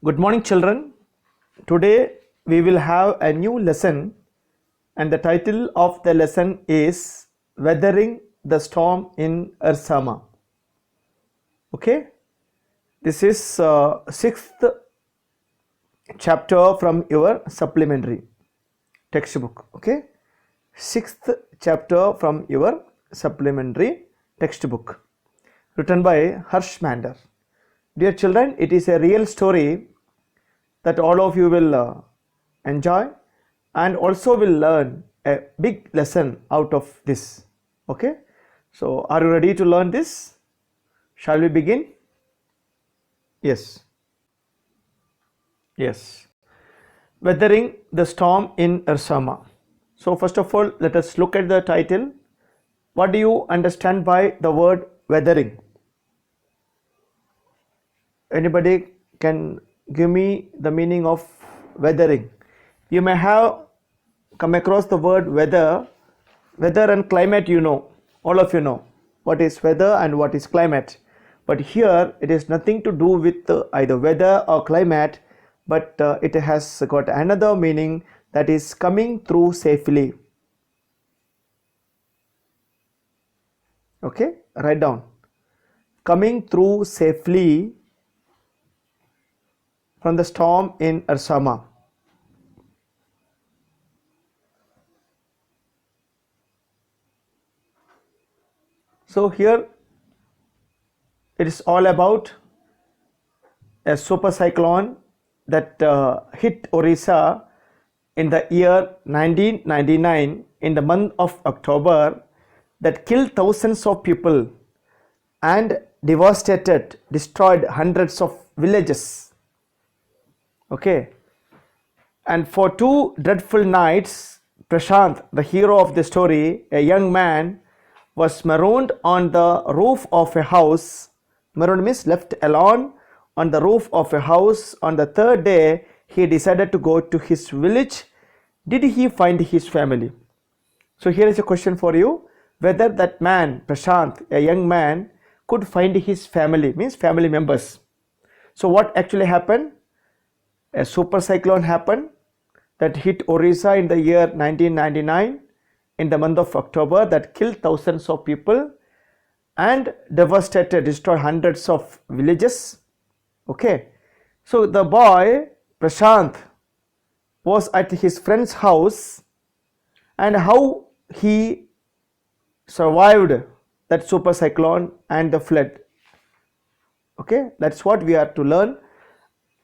Good morning, children. Today we will have a new lesson, and the title of the lesson is Weathering the Storm in Ersama. Okay, this is sixth chapter from your supplementary textbook. Okay, sixth chapter from your supplementary textbook, written by Harsh Mander. Dear children, it is a real story that all of you will enjoy and also will learn a big lesson out of this. Okay, so are you ready to learn this? Shall we begin? Yes. Weathering the storm in Ersama. So first of all, let us look at the title. What do you understand by the word weathering? Anybody can give me the meaning of weathering? You may have come across the word weather and climate. All of you know what is weather and what is climate, but here it is nothing to do with either weather or climate, but it has got another meaning, that is coming through safely. Okay, write down, coming through safely from the storm in Ersama. So here it is all about a super cyclone that hit Orissa in the year 1999 in the month of October, that killed thousands of people and destroyed hundreds of villages. Okay, and for 2 dreadful nights, Prashant, the hero of the story, a young man, was marooned on the roof of a house. Marooned means left alone on the roof of a house. On the 3rd day, he decided to go to his village. Did he find his family? So here is a question for you, whether that man, Prashant, a young man, could find his family, means family members. So what actually happened? A super cyclone happened that hit Orissa in the year 1999 in the month of October, that killed thousands of people and destroyed hundreds of villages. Okay, so the boy Prashant was at his friend's house, and how he survived that super cyclone and the flood. Okay, that's what we are to learn.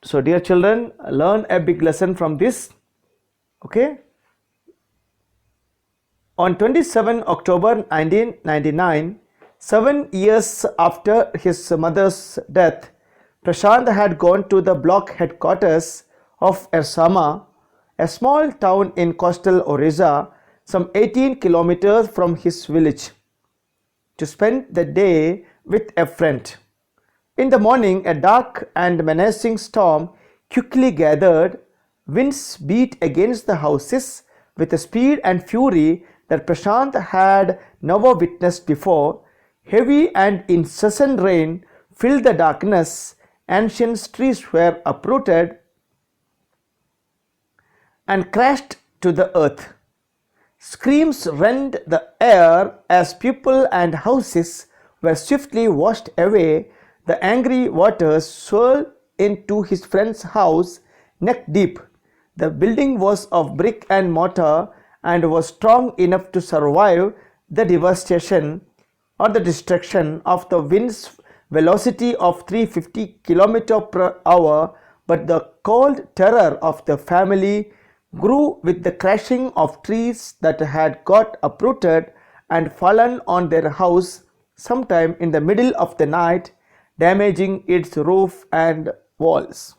So dear children, learn a big lesson from this. Okay, on 27 October 1999, 7 years after his mother's death, Prashant had gone to the block headquarters of Ersama, a small town in coastal Orissa, some 18 kilometers from his village, to spend the day with a friend. In the morning, a dark and menacing storm quickly gathered. Winds beat against the houses with a speed and fury that Prashant had never witnessed before. Heavy and incessant rain filled the darkness. Ancient trees were uprooted and crashed to the earth. Screams rent the air as people and houses were swiftly washed away. The angry waters swirled into his friend's house neck deep. The building was of brick and mortar and was strong enough to survive the devastation or the destruction of the wind's velocity of 350 km per hour, but the cold terror of the family grew with the crashing of trees that had got uprooted and fallen on their house sometime in the middle of the night, damaging its roof and walls.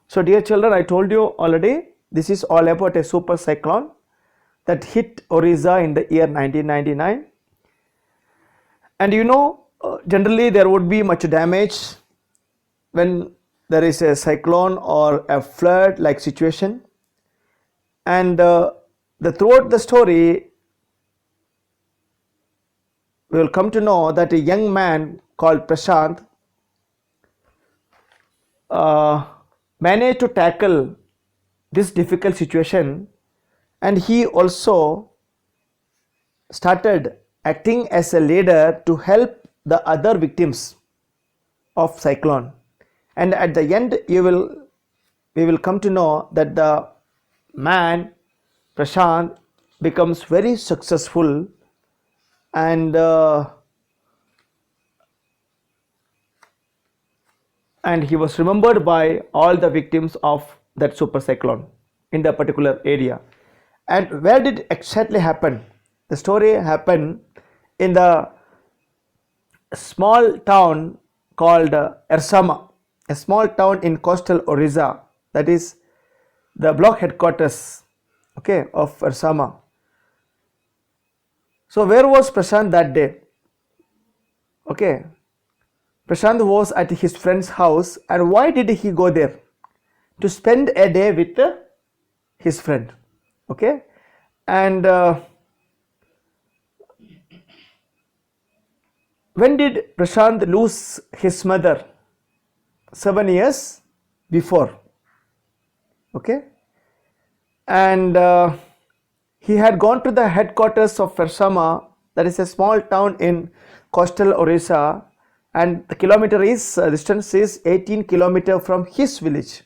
So dear children, I told you already, this is all about a super cyclone that hit Orissa in the year 1999. And generally there would be much damage when there is a cyclone or a flood like situation. And throughout the story, we will come to know that a young man called Prashant managed to tackle this difficult situation, and he also started acting as a leader to help the other victims of cyclone. And at the end we will come to know that the man Prashant becomes very successful, and he was remembered by all the victims of that super cyclone in the particular area. And where did it exactly happen? The story happened in the small town called Ersama, a small town in coastal Orissa, that is the block headquarters, okay, of Ersama. So where was Prashant that day? Okay, Prashant was at his friend's house. And why did he go there? To spend a day with his friend. Okay, and when did Prashant lose his mother? 7 years before. Okay, and he had gone to the headquarters of Ersama, that is a small town in coastal Orissa, and the distance is 18 kilometers from his village,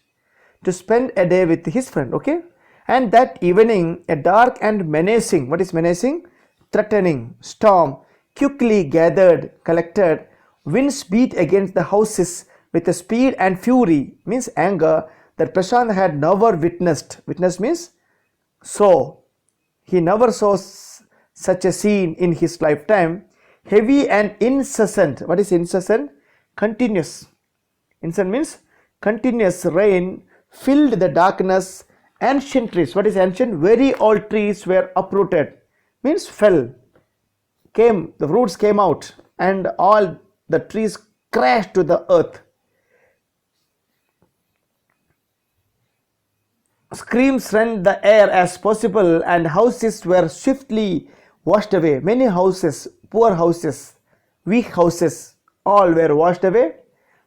to spend a day with his friend. Okay, and that evening a dark and menacing, what is menacing? Threatening storm quickly collected. Winds beat against the houses with a speed and fury, means anger, that Prashant had never witnessed. Witness means saw. He never saw such a scene in his lifetime. Heavy and incessant. What is incessant? Continuous. Incessant means continuous rain filled the darkness. Ancient trees. What is ancient? Very old trees were uprooted. Means fell. The roots came out, and all the trees crashed to the earth. Screams rent the air as possible, and houses were swiftly washed away. Many houses, poor houses, weak houses, all were washed away.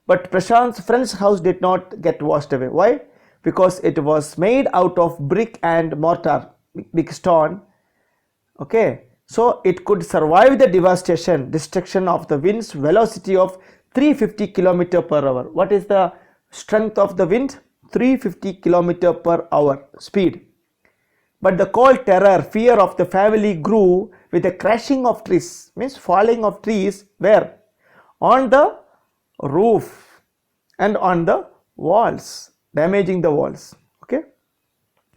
But Prashant's friend's house did not get washed away. Why? Because it was made out of brick and mortar, big stone. Okay, so it could survive the destruction of the wind's velocity of 350 km per hour. What is the strength of the wind? 350 km per hour speed. But the cold terror, fear of the family grew with the crashing of trees, means falling of trees, where? On the roof and on the walls, damaging the walls. Okay,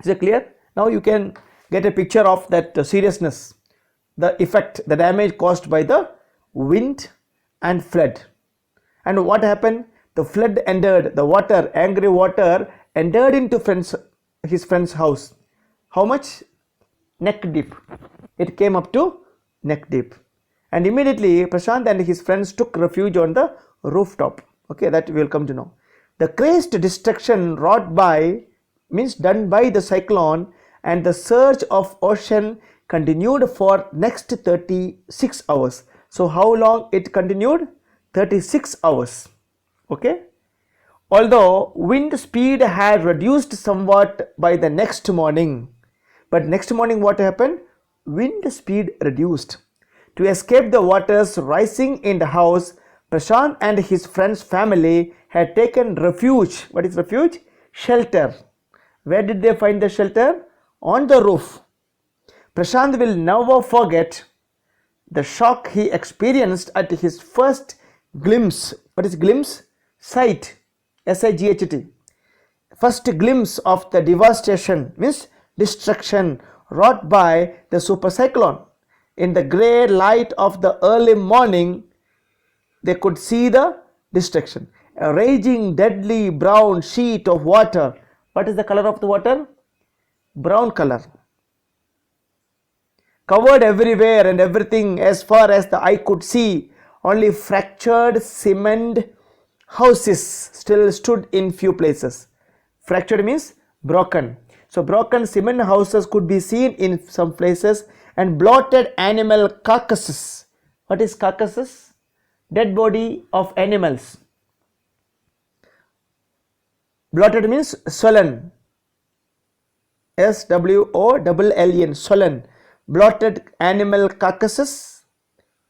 is it clear? Now you can get a picture of that seriousness, the effect, the damage caused by the wind and flood. And what happened? The flood entered, the water, angry water entered into his friend's house. How much? Neck deep. It came up to neck deep. And immediately Prashant and his friends took refuge on the rooftop. Okay, that we will come to know. The crazed destruction wrought by, means done by the cyclone, and the surge of ocean continued for next 36 hours. So how long it continued? 36 hours. Okay, although wind speed had reduced somewhat by the next morning, but next morning what happened? Wind speed reduced. To escape the waters rising in the house, Prashant and his friend's family had taken refuge. What is refuge? Shelter. Where did they find the shelter? On the roof. Prashant will never forget the shock he experienced at his first glimpse. What is glimpse? Sight. S-I-G-H-T. First glimpse of the devastation, means destruction, wrought by the super cyclone. In the grey light of the early morning, they could see the destruction. A raging, deadly brown sheet of water. What is the color of the water? Brown color. Covered everywhere and everything as far as the eye could see. Only fractured cement houses still stood in few places. Fractured means broken. So broken cement houses could be seen in some places, and blotted animal carcasses. What is carcasses? Dead body of animals. Bloated means swollen. SWOLLEN, swollen. Bloated animal carcasses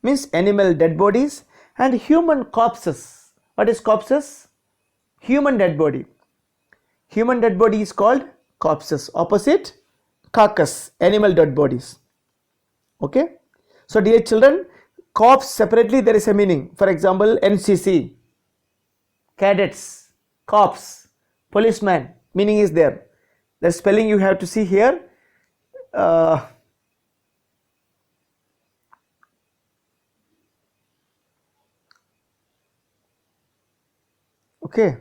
means animal dead bodies, and human corpses. What is corpses? Human dead body. Human dead body is called corpses. Opposite, carcass, animal dead bodies. Okay. So dear children, corpse separately there is a meaning. For example, NCC, cadets, corpse, policeman, meaning is there. The spelling you have to see here. Okay.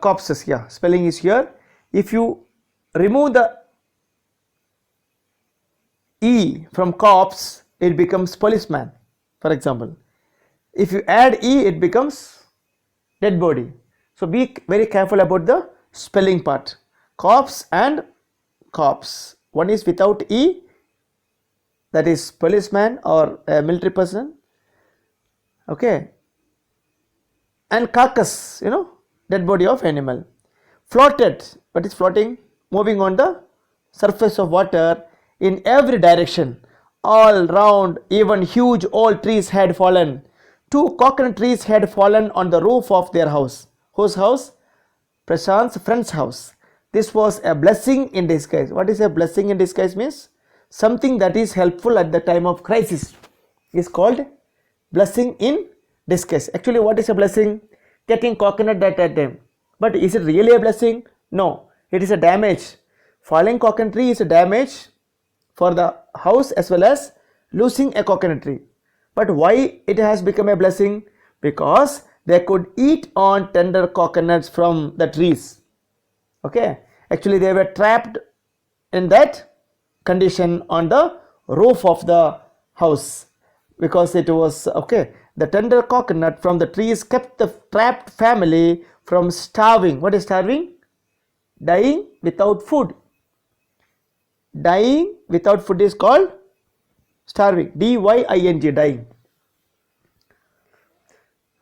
Corpses, yeah, spelling is here. If you remove the E from corpse, it becomes policeman, for example. If you add E, it becomes dead body. So be very careful about the spelling part. Corpse and corpse. One is without E, that is policeman or a military person. Okay. And carcass, dead body of animal. Floated, what is floating? Moving on the surface of water in every direction. All round, even huge old trees had fallen. 2 coconut trees had fallen on the roof of their house. Whose house? Prashant's friend's house. This was a blessing in disguise. What is a blessing in disguise means? Something that is helpful at the time of crisis is called blessing in disguise. Actually, what is a blessing? Getting coconut at that time. But is it really a blessing? No, it is a damage. Falling coconut tree is a damage for the house as well as losing a coconut tree. But why it has become a blessing? Because they could eat on tender coconuts from the trees. Okay, actually they were trapped in that condition on the roof of the house because it was okay. The tender coconut from the trees kept the trapped family from starving. What is starving? Dying without food. Dying without food is called starving. DYING, dying.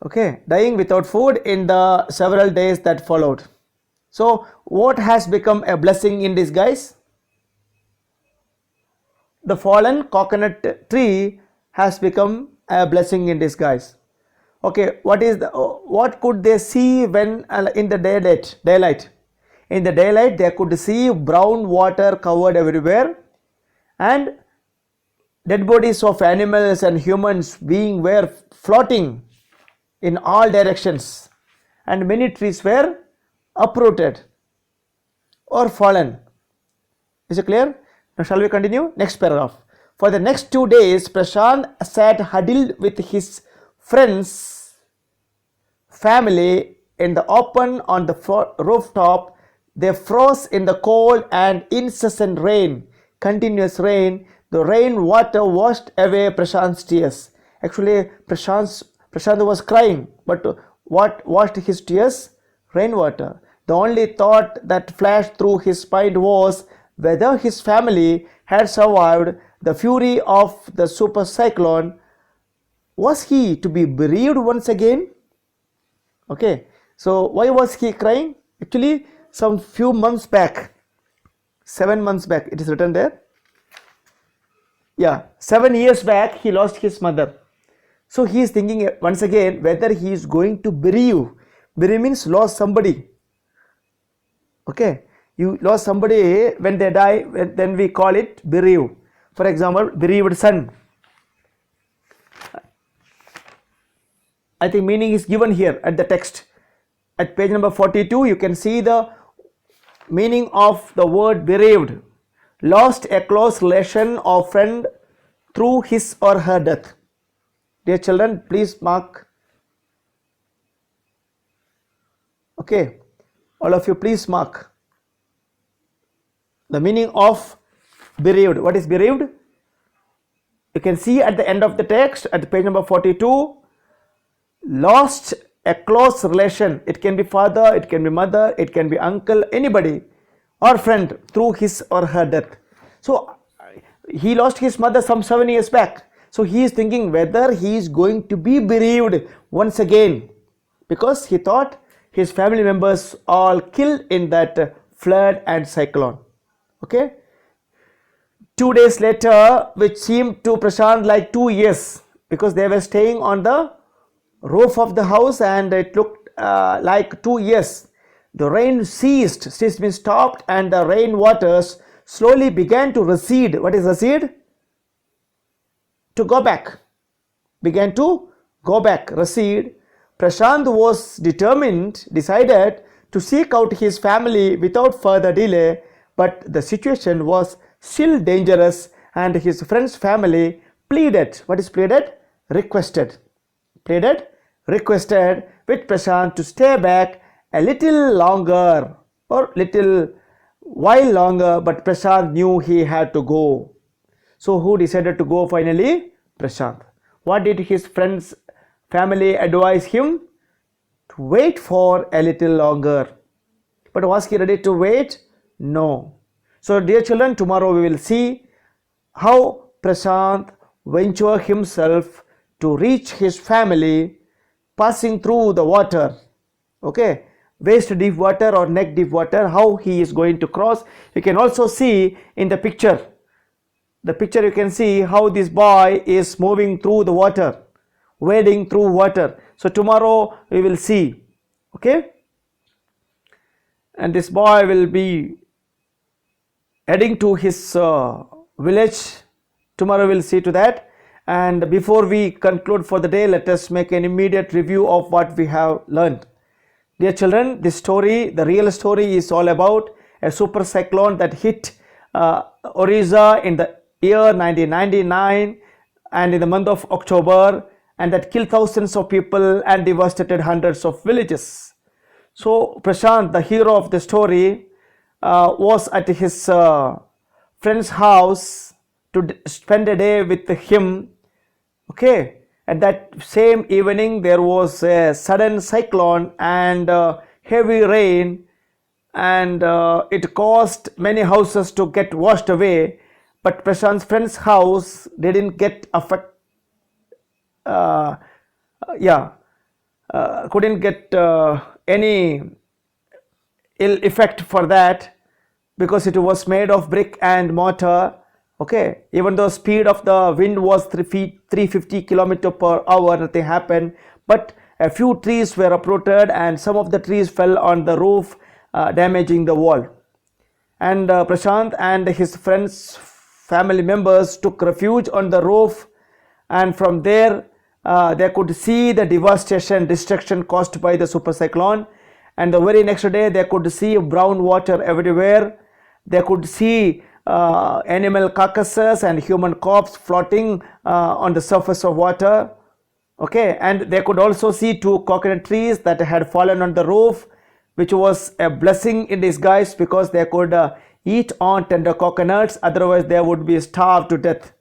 Okay, dying without food in the several days that followed. So what has become a blessing in disguise? The fallen coconut tree has become a blessing in disguise. Okay, what could they see when in the daylight? In the daylight they could see brown water covered everywhere, and dead bodies of animals and humans were floating in all directions, and many trees were uprooted or fallen. Is it clear? Now shall we continue? Next paragraph. For the next 2 days, Prashant sat huddled with his friends, family in the open on the rooftop. They froze in the cold and incessant rain, continuous rain. The rain water washed away Prashant's tears. Actually, Prashant was crying, but what washed his tears? Rainwater. The only thought that flashed through his mind was whether his family had survived the fury of the super cyclone. Was he to be bereaved once again? Okay, so why was he crying? Actually, some few months back, 7 months back, it is written there. Yeah, 7 years back, he lost his mother. So he is thinking once again whether he is going to bereave. Bereave means lost somebody. Okay, you lost somebody when they die, then we call it bereave. For example, bereaved son. I think meaning is given here at the text. At page number 42, you can see the meaning of the word bereaved. Lost a close relation or friend through his or her death. Dear children, please mark. Okay, all of you please mark the meaning of bereaved. What is bereaved? You can see at the end of the text at page number 42. Lost a close relation. It can be father, it can be mother, it can be uncle, anybody, or friend through his or her death. So he lost his mother some 7 years back. So he is thinking whether he is going to be bereaved once again, because he thought his family members all killed in that flood and cyclone. Okay. 2 days later, which seemed to Prashant like 2 years, because they were staying on the roof of the house and it looked like 2 years. The rain ceased means stopped, and the rain waters slowly began to recede. What is recede? To go back. Began to go back, recede. Prashant was decided to seek out his family without further delay, but the situation was still dangerous and his friend's family pleaded. What is pleaded? Requested. Pleaded, requested with Prashant to stay back a little longer or little while longer, but Prashant knew he had to go. So who decided to go finally? Prashant. What did his friends family advise him? To wait for a little longer. But was he ready to wait? No. So dear children, tomorrow we will see how Prashant ventured himself to reach his family passing through the water. Okay, waist deep water or neck deep water, how he is going to cross. You can also see in the picture. The picture you can see how this boy is moving through the water, wading through water. So tomorrow we will see. Okay, and this boy will be heading to his village. Tomorrow we will see to that. And before we conclude for the day, let us make an immediate review of what we have learned. Dear children, this story, the real story, is all about a super cyclone that hit Orissa in the year 1999 and in the month of October, and that killed thousands of people and devastated hundreds of villages. So Prashant, the hero of the story, was at his friend's house to spend a day with him. Okay, at that same evening there was a sudden cyclone and heavy rain, and it caused many houses to get washed away, but Prashant's friend's house didn't get affected. Couldn't get any ill effect for that, because it was made of brick and mortar. Okay, even though speed of the wind was 350 km per hour, nothing happened, but a few trees were uprooted and some of the trees fell on the roof, damaging the wall. And Prashant and his friends, family members took refuge on the roof, and from there they could see the destruction caused by the super cyclone. And the very next day they could see brown water everywhere. They could see animal carcasses and human corpse floating on the surface of water. Okay, and they could also see 2 coconut trees that had fallen on the roof, which was a blessing in disguise, because they could eat on tender coconuts, otherwise they would be starved to death.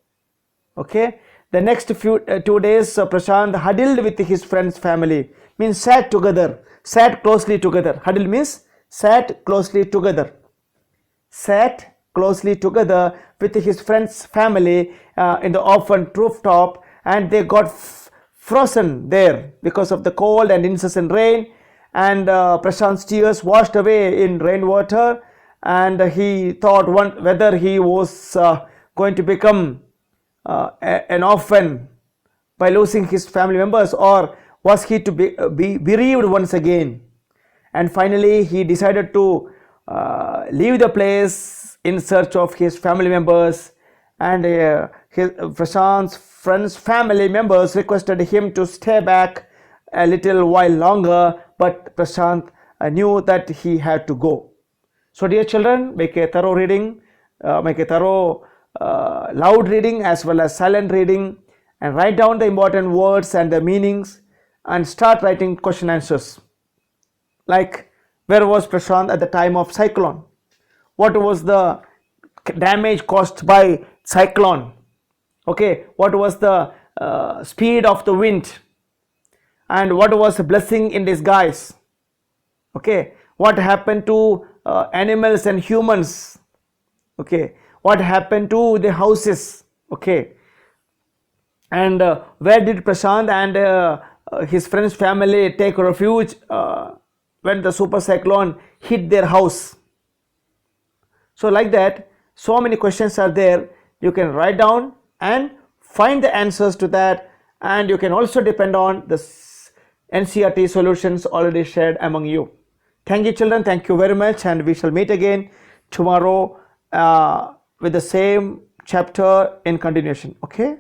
Okay, the next 2 days Prashant huddled with his friend's family, means sat closely together. Huddle means sat closely together. Sat closely together with his friend's family in the open rooftop, and they got frozen there because of the cold and incessant rain. And Prashant's tears washed away in rainwater, and he thought whether he was going to become an orphan by losing his family members, or was he to be bereaved once again. And finally he decided to leave the place in search of his family members, and Prashant's friends' family members requested him to stay back a little while longer, but Prashant knew that he had to go. So dear children, make a thorough reading, make a thorough loud reading as well as silent reading, and write down the important words and the meanings, and start writing question answers. Like, where was Prashant at the time of cyclone? What was the damage caused by cyclone? Okay, what was the speed of the wind? And what was a blessing in disguise? Okay, what happened to animals and humans? Okay, what happened to the houses? Okay, and where did Prashant and his friends' family take refuge when the super cyclone hit their house. So like that, so many questions are there. You can write down and find the answers to that, and you can also depend on the NCERT solutions already shared among you. Thank you, children. Thank you very much, and we shall meet again tomorrow with the same chapter in continuation. Okay.